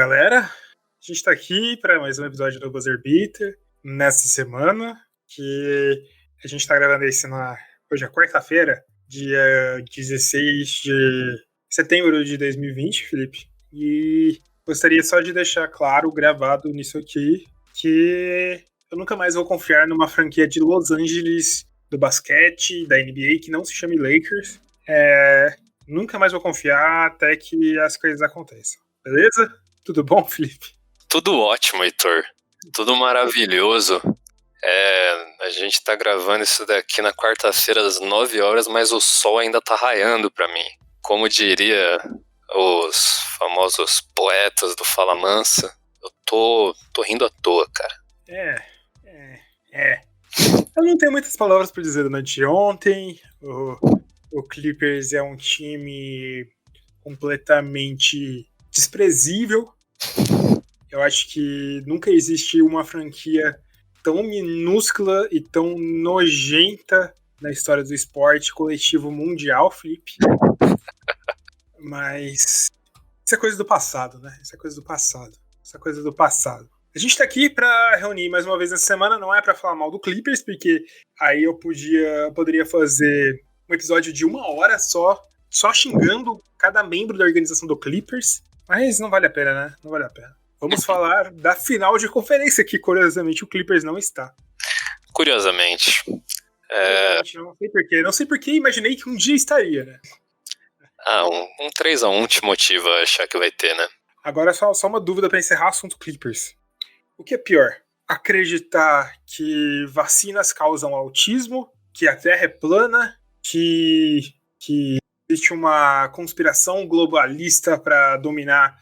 galera, a gente tá aqui para mais um episódio do Buzzer Beater nessa semana, que a gente tá gravando hoje é quarta-feira, dia 16 de setembro de 2020, Felipe, e gostaria só de deixar claro, gravado nisso aqui, que eu nunca mais vou confiar numa franquia de Los Angeles do basquete, da NBA, que não se chame Lakers. Nunca mais vou confiar até que as coisas aconteçam. Beleza? Tudo bom, Felipe? Tudo ótimo, Heitor. Tudo maravilhoso. A gente tá gravando isso daqui na quarta-feira às 9 horas, mas o sol ainda tá raiando pra mim. Como diria os famosos poetas do Fala Mansa, eu tô rindo à toa, cara. Eu não tenho muitas palavras pra dizer durante ontem. O Clippers é um time completamente desprezível. Eu acho que nunca existiu uma franquia tão minúscula e tão nojenta na história do esporte coletivo mundial, Felipe. Mas isso é coisa do passado, né? Isso é coisa do passado. A gente tá aqui pra reunir mais uma vez nessa semana, não é pra falar mal do Clippers, porque aí eu poderia fazer um episódio de 1 hora só xingando cada membro da organização do Clippers, mas não vale a pena, né? Não vale a pena. Vamos falar da final de conferência, que curiosamente o Clippers não está. Curiosamente. Não sei porquê, imaginei que um dia estaria, né? Um 3-1 te motiva a achar que vai ter, né? Agora só uma dúvida pra encerrar o assunto Clippers. O que é pior? Acreditar que vacinas causam autismo, que a Terra é plana, que existe uma conspiração globalista para dominar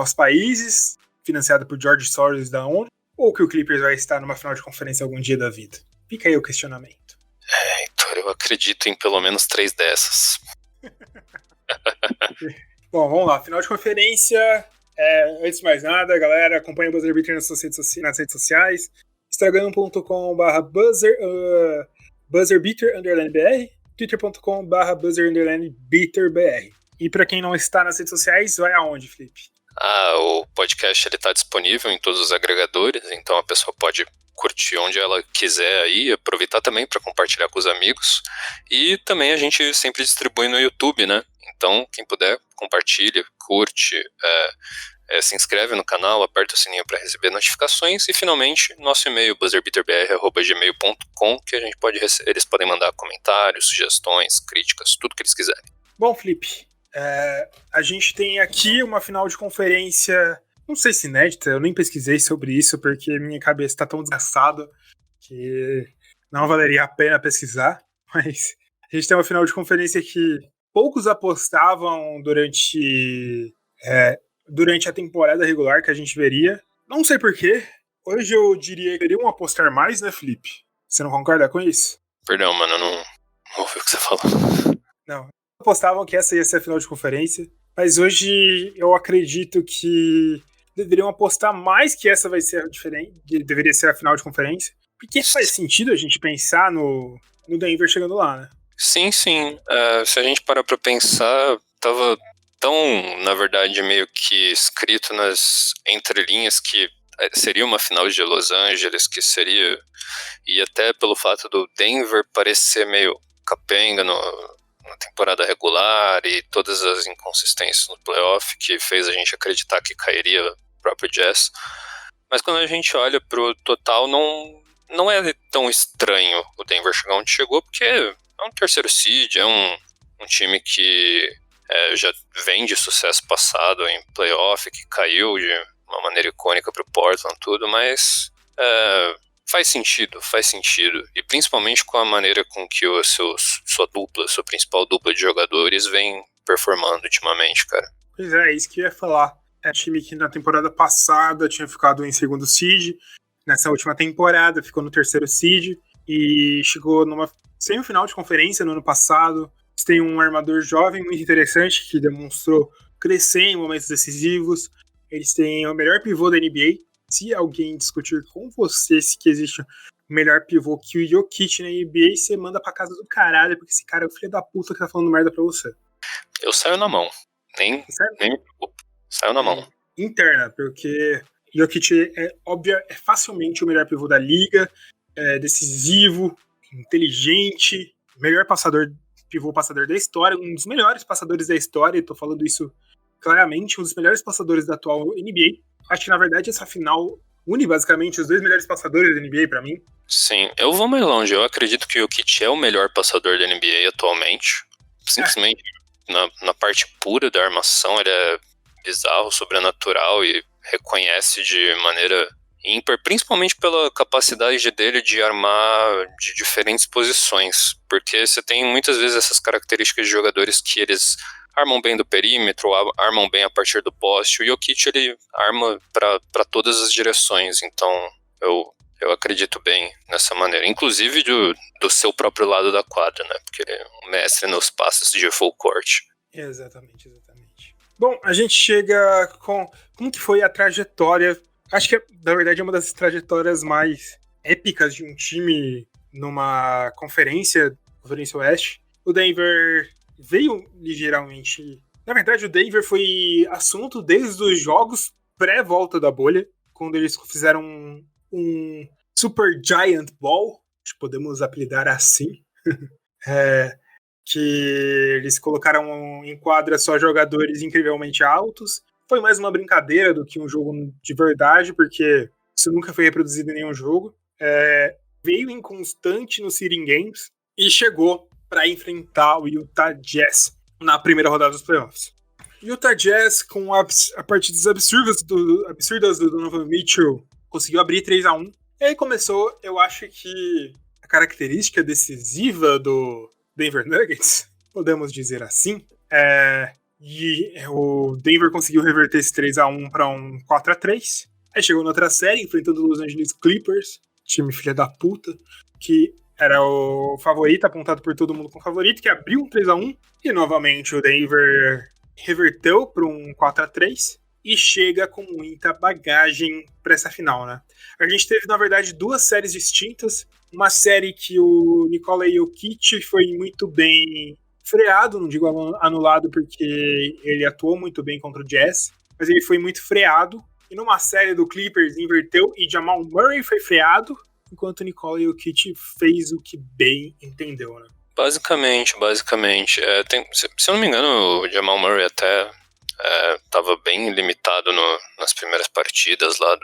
os países, financiada por George Soros da ONU, ou que o Clippers vai estar numa final de conferência algum dia da vida? Fica aí o questionamento. Heitor, eu acredito em pelo menos 3 dessas. Bom, vamos lá. Final de conferência. Antes de mais nada, galera, acompanha o Buzzer Beater nas redes sociais. Instagram.com/buzzerbeater_br, twitter.com/buzzer_beaterbr. E pra quem não está nas redes sociais, vai aonde, Felipe? O podcast ele tá disponível em todos os agregadores, então a pessoa pode curtir onde ela quiser aí, aproveitar também para compartilhar com os amigos. E também a gente sempre distribui no YouTube, né? Então, quem puder, compartilha, curte, se inscreve no canal, aperta o sininho para receber notificações e, finalmente, nosso e-mail, buzzerbeaterbr@gmail.com, que eles podem mandar comentários, sugestões, críticas, tudo que eles quiserem. Bom, Felipe, a gente tem aqui uma final de conferência, não sei se inédita, eu nem pesquisei sobre isso porque minha cabeça está tão desgastada que não valeria a pena pesquisar, mas a gente tem uma final de conferência que poucos apostavam durante a temporada regular que a gente veria. Não sei porquê. Hoje eu diria que deveriam apostar mais, né, Felipe? Você não concorda com isso? Perdão, mano, eu não ouvi o que você falou. Não. Apostavam que essa ia ser a final de conferência, mas hoje eu acredito que deveriam apostar mais que essa vai ser deveria ser a final de conferência, porque faz sentido a gente pensar no Denver chegando lá, né? Sim. Se a gente parar pra pensar, tava tão, na verdade, meio que escrito nas entrelinhas que seria uma final de Los Angeles, que seria, e até pelo fato do Denver parecer meio capenga na temporada regular e todas as inconsistências no playoff que fez a gente acreditar que cairia o próprio Jazz. Mas quando a gente olha pro total, não é tão estranho o Denver chegar onde chegou, porque é um terceiro seed, é um time que já vem de sucesso passado em playoff, que caiu de uma maneira icônica pro Portland, tudo, mas faz sentido, e principalmente com a maneira com que sua principal dupla de jogadores vem performando ultimamente, cara. Pois é isso que eu ia falar. É um time que na temporada passada tinha ficado em segundo seed, nessa última temporada ficou no terceiro seed e chegou numa semifinal de conferência no ano passado. Eles têm um armador jovem muito interessante que demonstrou crescer em momentos decisivos. Eles têm o melhor pivô da NBA. Se alguém discutir com você se que existe um melhor pivô que o Jokic na NBA, você manda pra casa do caralho, porque esse cara é o filho da puta que tá falando merda pra você. Eu saio na mão. Nem me preocupo. Saiu na mão. interna, porque Jokic é facilmente o melhor pivô da liga, é decisivo, inteligente, melhor pivô passador da história, um dos melhores passadores da história, e tô falando isso claramente, um dos melhores passadores da atual NBA. Acho que, na verdade, essa final une basicamente os dois melhores passadores da NBA pra mim. Sim, eu vou mais longe. Eu acredito que o Jokic é o melhor passador da NBA atualmente. Simplesmente na parte pura da armação, ele é bizarro, sobrenatural e reconhece de maneira ímpar, principalmente pela capacidade dele de armar de diferentes posições. Porque você tem muitas vezes essas características de jogadores que eles armam bem do perímetro, armam bem a partir do poste. O Jokic, ele arma para todas as direções. Então, eu acredito bem nessa maneira. Inclusive do seu próprio lado da quadra, né? Porque ele é um mestre nos passes de full court. Exatamente. Bom, a gente chega com... Como que foi a trajetória? Acho que, na verdade, é uma das trajetórias mais épicas de um time numa Conferência Oeste. O Denver veio ligeiramente... Na verdade, o Denver foi assunto desde os jogos pré-volta da bolha, quando eles fizeram um Super Giant Ball, que podemos apelidar assim, que eles colocaram em quadra só jogadores incrivelmente altos. Foi mais uma brincadeira do que um jogo de verdade, porque isso nunca foi reproduzido em nenhum jogo. Veio inconstante no Seeding Games e chegou para enfrentar o Utah Jazz na primeira rodada dos playoffs. Utah Jazz, com partidas absurdas do Donovan Mitchell, conseguiu abrir 3-1. E aí começou, eu acho que a característica decisiva do Denver Nuggets, podemos dizer assim, e o Denver conseguiu reverter esse 3-1 para um 4-3. Aí chegou na outra série, enfrentando os Los Angeles Clippers, time filha da puta, que era o favorito, apontado por todo mundo como favorito, que abriu um 3-1. E novamente o Denver reverteu para um 4-3 e chega com muita bagagem para essa final, né? A gente teve, na verdade, duas séries distintas. Uma série que o Nikola Jokic foi muito bem freado, não digo anulado porque ele atuou muito bem contra o Jazz, mas ele foi muito freado. E numa série do Clippers inverteu e Jamal Murray foi freado, enquanto o Nikola Jokic fez o que bem entendeu, né? Basicamente. Se eu não me engano, o Jamal Murray até estava bem limitado nas primeiras partidas lá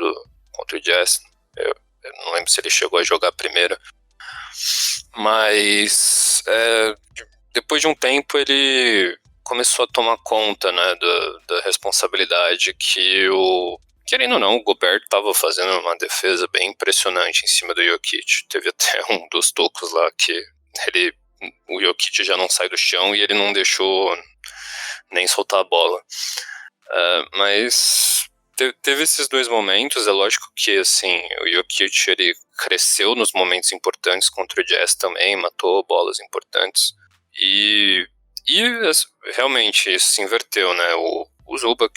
contra o Jazz. Eu não lembro se ele chegou a jogar primeiro. Mas depois de um tempo ele começou a tomar conta, né, da responsabilidade que querendo ou não, o Gobert estava fazendo uma defesa bem impressionante em cima do Jokic. Teve até um dos tocos lá que o Jokic já não sai do chão e ele não deixou nem soltar a bola. Mas teve esses dois momentos. É lógico que assim, o Jokic ele cresceu nos momentos importantes contra o Jazz também, matou bolas importantes. E realmente isso se inverteu, né? O Zubac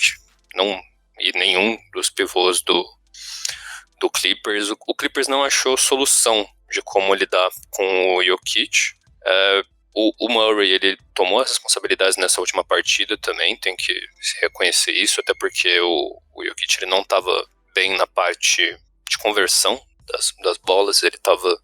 e nenhum dos pivôs do Clippers. O Clippers não achou solução de como lidar com o Jokic. O Murray, ele tomou as responsabilidades nessa última partida também, tem que reconhecer isso, até porque o Jokic ele não estava bem na parte de conversão das bolas, ele estava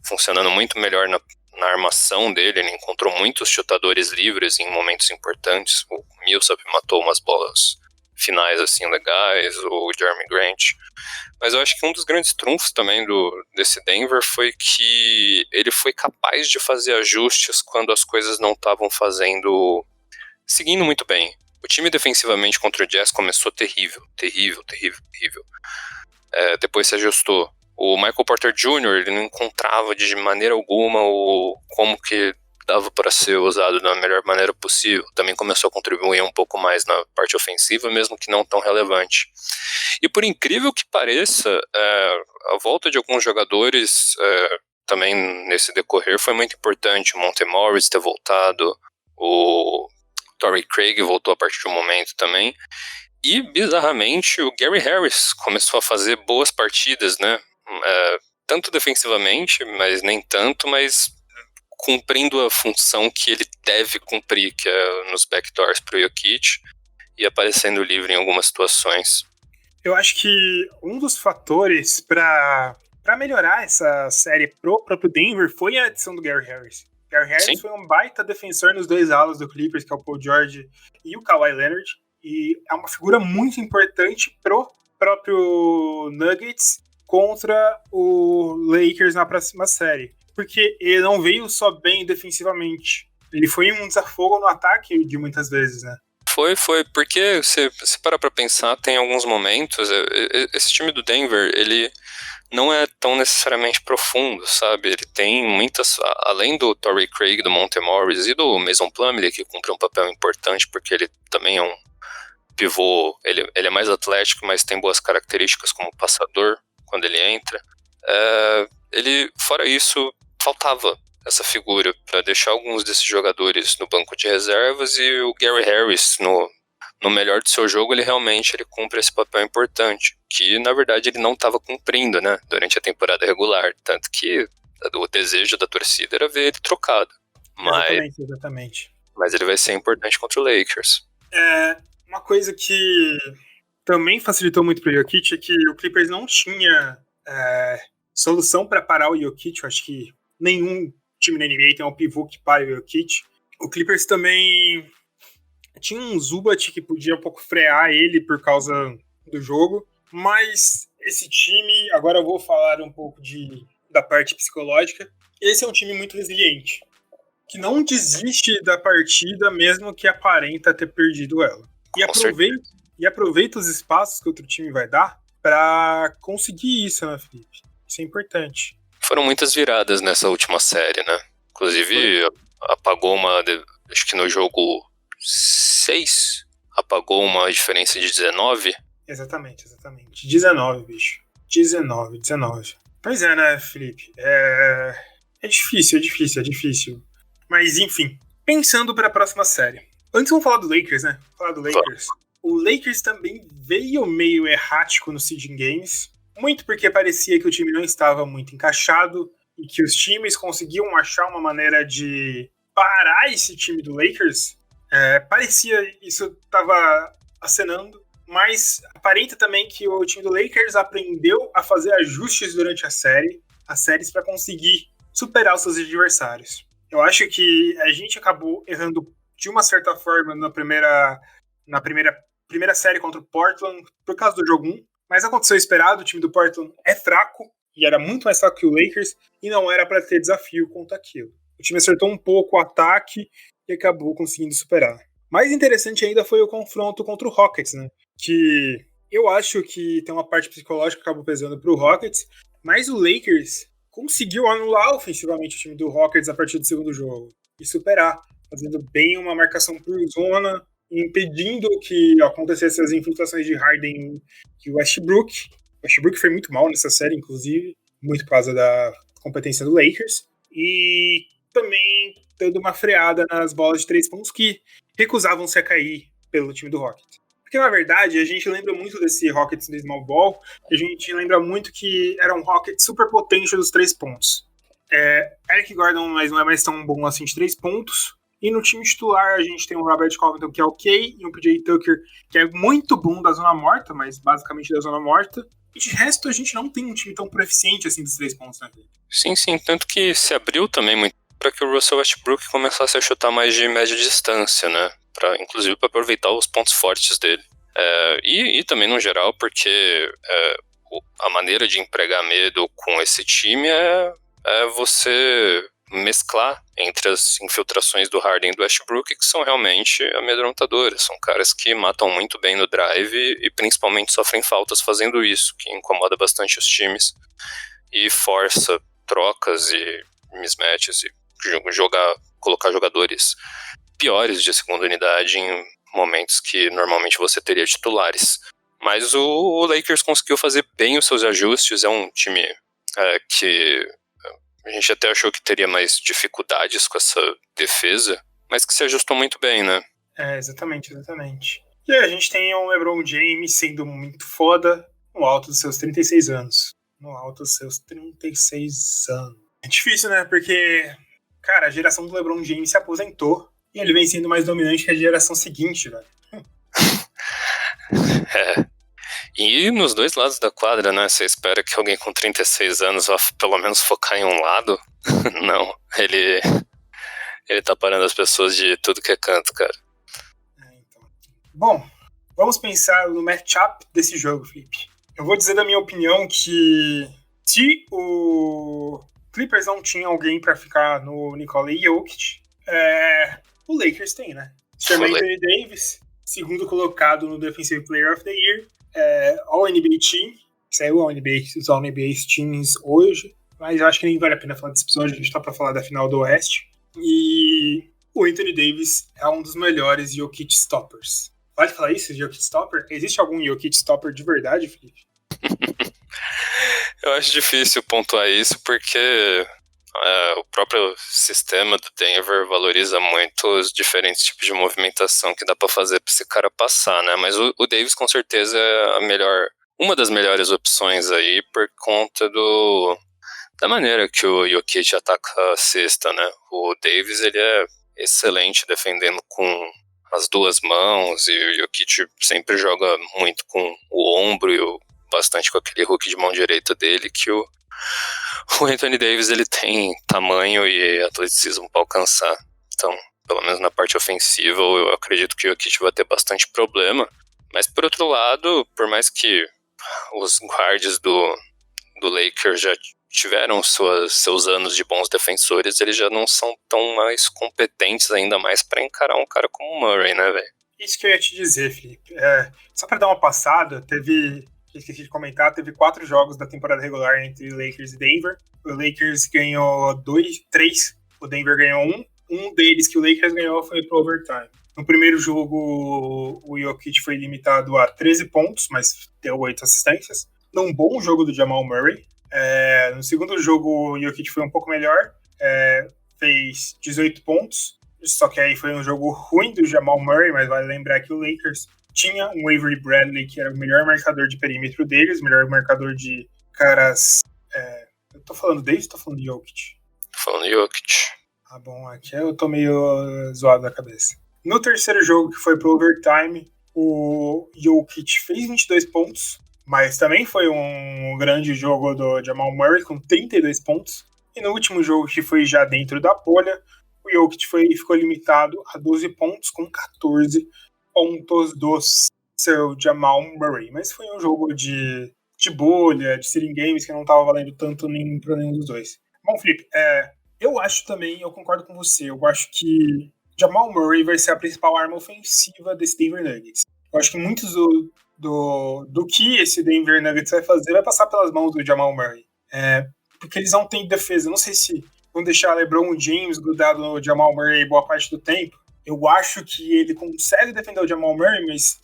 funcionando muito melhor na armação dele, ele encontrou muitos chutadores livres em momentos importantes. O Millsap matou umas bolas finais assim legais, o Jeremy Grant. Mas eu acho que um dos grandes trunfos também desse Denver foi que ele foi capaz de fazer ajustes quando as coisas não estavam seguindo muito bem. O time defensivamente contra o Jazz começou terrível. Depois se ajustou. O Michael Porter Jr., ele não encontrava de maneira alguma como que dava para ser usado da melhor maneira possível. Também começou a contribuir um pouco mais na parte ofensiva, mesmo que não tão relevante. E por incrível que pareça, a volta de alguns jogadores também nesse decorrer foi muito importante. O Monte Morris ter voltado, o Torrey Craig voltou a partir de um momento também. E, bizarramente, o Gary Harris começou a fazer boas partidas, né? Tanto defensivamente, mas nem tanto, mas cumprindo a função que ele deve cumprir, que é nos backdoors pro Jokic. e aparecendo livre em algumas situações. Eu acho que um dos fatores para melhorar essa série pro próprio Denver foi a adição do Gary Harris. Gary Harris Sim. foi um baita defensor nos dois alas do Clippers, que é o Paul George e o Kawhi Leonard, e é uma figura muito importante pro próprio Nuggets contra o Lakers na próxima série. Porque ele não veio só bem defensivamente, ele foi um desafogo no ataque de muitas vezes, né? Foi, porque se parar pra pensar, tem alguns momentos, esse time do Denver, ele não é tão necessariamente profundo, sabe? Ele tem muitas, além do Torrey Craig, do Monte Morris e do Mason Plumlee, que cumpre um papel importante, porque ele também é um pivô, ele é mais atlético, mas tem boas características como passador, quando ele entra. Ele, fora isso, faltava essa figura para deixar alguns desses jogadores no banco de reservas, e o Gary Harris, no melhor do seu jogo, ele cumpre esse papel importante, que na verdade ele não estava cumprindo, né, durante a temporada regular, tanto que o desejo da torcida era ver ele trocado. Exatamente. Mas ele vai ser importante contra o Lakers. Uma coisa que também facilitou muito para o Jokic é que o Clippers não tinha solução para parar o Jokic. Eu acho que nenhum time na NBA tem um pivô que pare o Jokic. O Clippers também tinha um Zubat que podia um pouco frear ele por causa do jogo, mas esse time, agora eu vou falar um pouco da parte psicológica, esse é um time muito resiliente, que não desiste da partida mesmo que aparenta ter perdido ela. E aproveita os espaços que outro time vai dar para conseguir isso, né, Felipe? Isso é importante. Foram muitas viradas nessa última série, né? Inclusive, apagou acho que no jogo 6, apagou uma diferença de 19. Exatamente. 19, bicho. 19. Pois é, né, Felipe? É difícil. Mas, enfim, pensando para a próxima série. Antes vamos falar do Lakers, né? O Lakers também veio meio errático no seeding games, muito porque parecia que o time não estava muito encaixado e que os times conseguiam achar uma maneira de parar esse time do Lakers. Parecia isso estava acenando, mas aparenta também que o time do Lakers aprendeu a fazer ajustes durante as séries para conseguir superar os seus adversários. Eu acho que a gente acabou errando de uma certa forma na primeira série contra o Portland por causa do jogo 1, mas aconteceu o esperado. O time do Portland é fraco e era muito mais fraco que o Lakers e não era para ter desafio contra aquilo. O time acertou um pouco o ataque e acabou conseguindo superar. Mais interessante ainda foi o confronto contra o Rockets, né? Que eu acho que tem uma parte psicológica que acabou pesando pro Rockets, mas o Lakers conseguiu anular ofensivamente o time do Rockets a partir do segundo jogo e superar, fazendo bem uma marcação por zona, impedindo que acontecessem as infiltrações de Harden e Westbrook. Westbrook foi muito mal nessa série, inclusive, muito por causa da competência do Lakers. E também dando uma freada nas bolas de 3 pontos que recusavam-se a cair pelo time do Rockets. Porque, na verdade, a gente lembra muito desse Rockets no small ball, a gente lembra muito que era um Rockets super potente dos 3 pontos. Eric Gordon mas não é mais tão bom assim de 3 pontos, e no time titular a gente tem o Robert Covington, que é ok, e um PJ Tucker, que é muito bom da zona morta, mas basicamente da zona morta. E de resto, a gente não tem um time tão proficiente assim dos 3 pontos, né? Sim, tanto que se abriu também muito para que o Russell Westbrook começasse a chutar mais de média distância, né? Inclusive para aproveitar os pontos fortes dele. E também no geral, porque a maneira de empregar medo com esse time é você mesclar entre as infiltrações do Harden e do Westbrook, que são realmente amedrontadoras. São caras que matam muito bem no drive e principalmente sofrem faltas fazendo isso, que incomoda bastante os times e força trocas e mismatches e colocar jogadores piores de segunda unidade em momentos que normalmente você teria titulares. Mas o Lakers conseguiu fazer bem os seus ajustes. É um time que a gente até achou que teria mais dificuldades com essa defesa, mas que se ajustou muito bem, né? Exatamente. E aí a gente tem o LeBron James sendo muito foda no alto dos seus 36 anos. É difícil, né? Porque, cara, a geração do LeBron James se aposentou e ele vem sendo mais dominante que a geração seguinte, velho. É. E nos dois lados da quadra, né? Você espera que alguém com 36 anos vá pelo menos focar em um lado? Não, ele tá parando as pessoas de tudo que é canto, cara. Então. Bom, vamos pensar no matchup desse jogo, Felipe. Eu vou dizer da minha opinião que se o Clippers não tinha alguém para ficar no Nikola Jokic, o Lakers tem, né? Chama Anthony Davis, segundo colocado no Defensive Player of the Year, All-NBA Team, saiu os All-NBA Teams hoje, mas eu acho que nem vale a pena falar desse episódio, a gente tá pra falar da final do Oeste. E o Anthony Davis é um dos melhores Jokic Stoppers. Pode falar isso, Jokic Stopper? Existe algum Jokic Stopper de verdade, Felipe? Eu acho difícil pontuar isso porque o próprio sistema do Denver valoriza muito os diferentes tipos de movimentação que dá pra fazer pra esse cara passar, né? Mas o Davis com certeza é uma das melhores opções aí por conta da maneira que o Jokic ataca a cesta, né? O Davis, ele é excelente defendendo com as duas mãos, e o Jokic sempre joga muito com o ombro e bastante com aquele hook de mão direita dele, que o Anthony Davis, ele tem tamanho e atleticismo para alcançar. Então, pelo menos na parte ofensiva, eu acredito que o Jokic vai ter bastante problema. Mas, por outro lado, por mais que os guards do Lakers já tiveram seus anos de bons defensores, eles já não são tão mais competentes ainda mais para encarar um cara como o Murray, né, velho? Isso que eu ia te dizer, Felipe. Só para dar uma passada, esqueci de comentar, teve 4 jogos da temporada regular entre Lakers e Denver. O Lakers ganhou 3, o Denver ganhou 1. Um deles que o Lakers ganhou foi pro overtime. No primeiro jogo, o Jokic foi limitado a 13 pontos, mas deu 8 assistências. Num bom jogo do Jamal Murray. No segundo jogo, o Jokic foi um pouco melhor, fez 18 pontos, só que aí foi um jogo ruim do Jamal Murray, mas vale lembrar que o Lakers tinha um Avery Bradley, que era o melhor marcador de perímetro deles, o melhor marcador de caras... eu tô falando Davis ou tô falando Jokic? Tô falando Jokic. Ah, bom, aqui eu tô meio zoado da cabeça. No terceiro jogo, que foi pro overtime, o Jokic fez 22 pontos, mas também foi um grande jogo do Jamal Murray, com 32 pontos. E no último jogo, que foi já dentro da bolha, o Jokic ficou limitado a 12 pontos, com 14 pontos do seu Jamal Murray. Mas foi um jogo de bolha, de sitting games, que não estava valendo tanto para nenhum dos dois. Bom, Felipe, eu acho também, eu concordo com você, eu acho que Jamal Murray vai ser a principal arma ofensiva desse Denver Nuggets. Eu acho que muitos do que esse Denver Nuggets vai fazer vai passar pelas mãos do Jamal Murray. Porque eles não têm defesa. Não sei se vão deixar LeBron James grudado no Jamal Murray boa parte do tempo. Eu acho que ele consegue defender o Jamal Murray, mas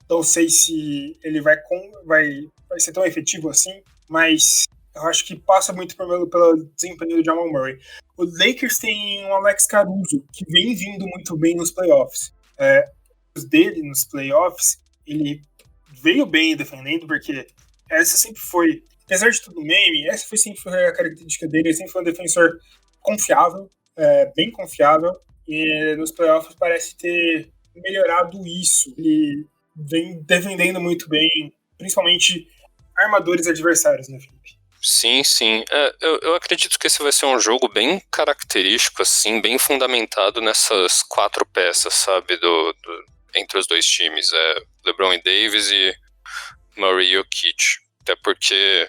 não sei se ele vai ser tão efetivo assim. Mas eu acho que passa muito pelo desempenho do Jamal Murray. O Lakers tem um Alex Caruso, que vem vindo muito bem nos playoffs. Os dele nos playoffs, ele veio bem defendendo, porque essa sempre foi, apesar de tudo meme, sempre foi a característica dele, ele sempre foi um defensor confiável, bem confiável, e nos playoffs parece ter melhorado isso. Ele vem defendendo muito bem, principalmente armadores adversários, né, Felipe? Sim, sim. Eu acredito que esse vai ser um jogo bem característico, assim, bem fundamentado nessas 4 peças, sabe, entre os dois times. LeBron e Davis e Murray e Jokic. Até porque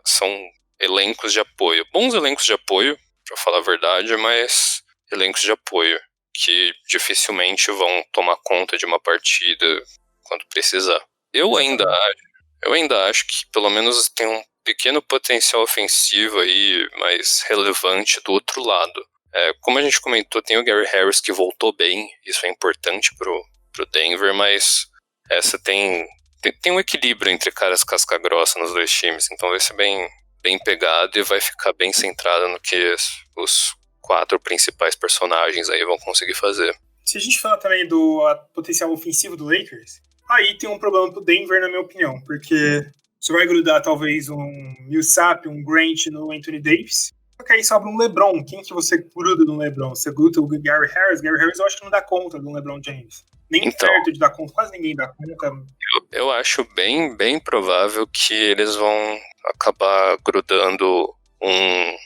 são elencos de apoio. Bons elencos de apoio, pra falar a verdade, mas elencos de apoio que dificilmente vão tomar conta de uma partida quando precisar. Eu ainda acho que pelo menos tem um pequeno potencial ofensivo aí, mais relevante do outro lado. Como a gente comentou, tem o Gary Harris que voltou bem, isso é importante pro Denver, mas essa tem um equilíbrio entre caras casca-grossa nos dois times, então vai ser bem pegado e vai ficar bem centrado no que os 4 principais personagens aí vão conseguir fazer. Se a gente falar também do potencial ofensivo do Lakers, aí tem um problema pro Denver, na minha opinião, porque você vai grudar talvez um Millsap, um Grant no Anthony Davis, só que aí sobra um LeBron. Quem que você gruda no LeBron? Você gruda o Gary Harris? Gary Harris eu acho que não dá conta do LeBron James. nem Então, perto de dar conta, quase ninguém dá conta. eu acho bem, bem provável que eles vão acabar grudando um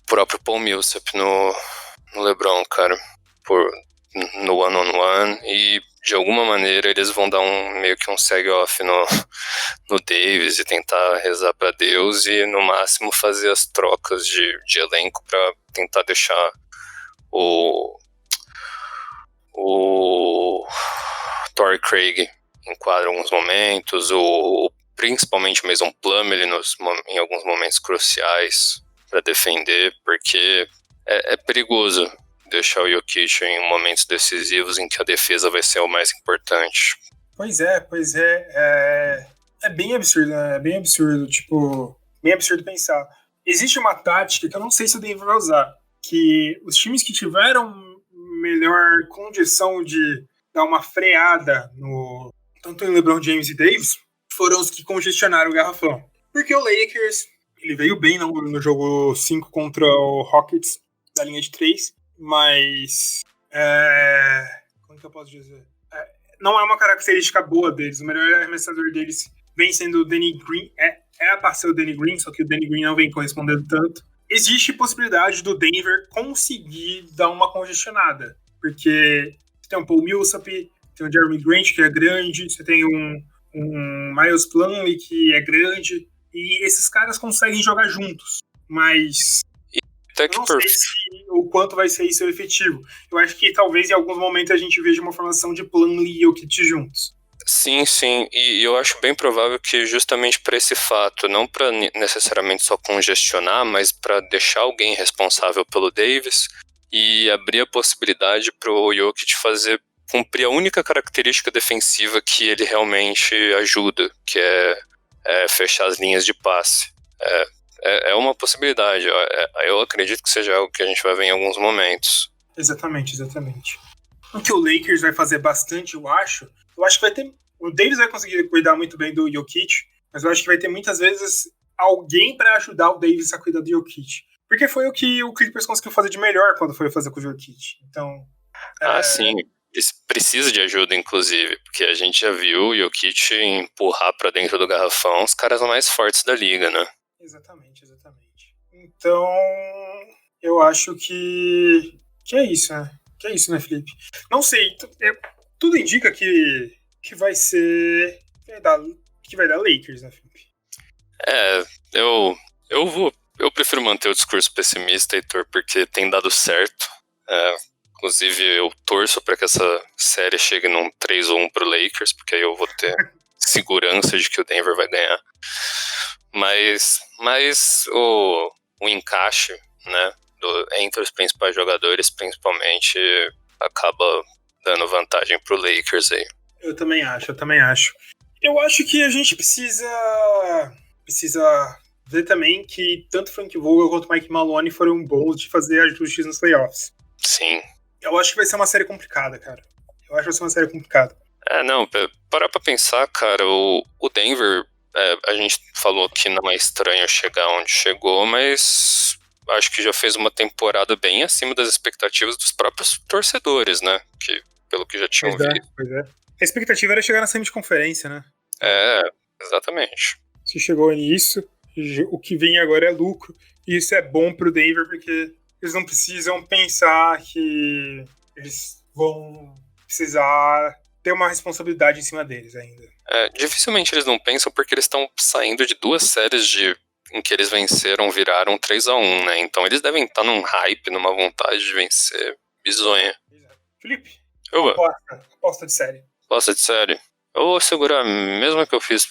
próprio Paul Millsap no LeBron, cara, no one-on-one, e de alguma maneira eles vão dar meio que um seg-off no Davis e tentar rezar pra Deus e no máximo fazer as trocas de elenco pra tentar deixar o Torrey Craig em quadro em alguns momentos, principalmente o Mason Plumlee em alguns momentos cruciais para defender, porque é perigoso deixar o Jokic em momentos decisivos em que a defesa vai ser o mais importante. Pois é. É bem absurdo, né? É bem absurdo, tipo, bem absurdo pensar. Existe uma tática que eu não sei se o Denver vai usar, que os times que tiveram melhor condição de dar uma freada no tanto em LeBron James e Davis foram os que congestionaram o garrafão. Porque o Lakers, ele veio bem no jogo 5 contra o Rockets da linha de 3, mas como que eu posso dizer? Não é uma característica boa deles. O melhor arremessador deles vem sendo o Danny Green. É para ser o Danny Green, só que o Danny Green não vem correspondendo tanto. Existe possibilidade do Denver conseguir dar uma congestionada, porque você tem um Paul Millsap, tem um Jeremy Grant, que é grande, você tem um Miles Plumlee, que é grande, e esses caras conseguem jogar juntos, mas eu não sei o quanto vai ser isso efetivo. Eu acho que talvez em alguns momentos a gente veja uma formação de Plumlee e Jokic juntos. Sim, e eu acho bem provável que justamente para esse fato, não para necessariamente só congestionar, mas para deixar alguém responsável pelo Davis e abrir a possibilidade para o Jokic cumprir a única característica defensiva que ele realmente ajuda, que é fechar as linhas de passe. É uma possibilidade, eu acredito que seja algo que a gente vai ver em alguns momentos. Exatamente. O que o Lakers vai fazer bastante, eu acho que vai ter. O Davis vai conseguir cuidar muito bem do Jokic, mas eu acho que vai ter muitas vezes alguém para ajudar o Davis a cuidar do Jokic. Porque foi o que o Clippers conseguiu fazer de melhor quando foi fazer com o Jokic. Então. Sim. Precisa de ajuda, inclusive, porque a gente já viu o Jokic empurrar para dentro do garrafão os caras mais fortes da liga, né? Exatamente. Então, eu acho que é isso, né? Que é isso, né, Felipe? Não sei, tudo indica que vai ser que vai dar Lakers, né, Felipe? Eu prefiro manter o discurso pessimista, Heitor, porque tem dado certo. Inclusive, eu torço para que essa série chegue num 3-1 pro Lakers, porque aí eu vou ter segurança de que o Denver vai ganhar. Mas o encaixe, né, entre os principais jogadores, principalmente, acaba dando vantagem pro Lakers aí. Eu também acho. Eu acho que a gente precisa ver também que tanto Frank Vogel quanto Mike Maloney foram bons de fazer ajustes nos playoffs. Sim. Eu acho que vai ser uma série complicada, cara. Não, parar pra pensar, cara, o Denver, a gente falou que não é estranho chegar onde chegou, mas acho que já fez uma temporada bem acima das expectativas dos próprios torcedores, né? Pelo que já tinham visto. Pois é. A expectativa era chegar na semiconferência, né? Exatamente. Se chegou nisso, o que vem agora é lucro. E isso é bom pro Denver, porque eles não precisam pensar que eles vão precisar ter uma responsabilidade em cima deles ainda. Dificilmente eles não pensam, porque eles estão saindo de 2 séries em que eles viraram 3-1, né? Então eles devem estar num hype, numa vontade de vencer bizonha. Felipe, aposta de série. Aposta de série. Eu vou segurar a mesma que eu fiz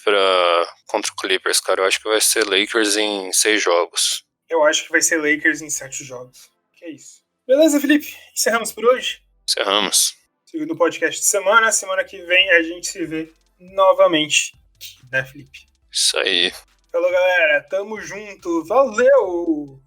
contra o Clippers, cara. Eu acho que vai ser Lakers em 6 jogos. Eu acho que vai ser Lakers em 7 jogos. Que é isso. Beleza, Felipe? Encerramos por hoje? Encerramos. Segundo podcast de semana. Semana que vem a gente se vê novamente. Né, Felipe? Isso aí. Falou, galera. Tamo junto. Valeu!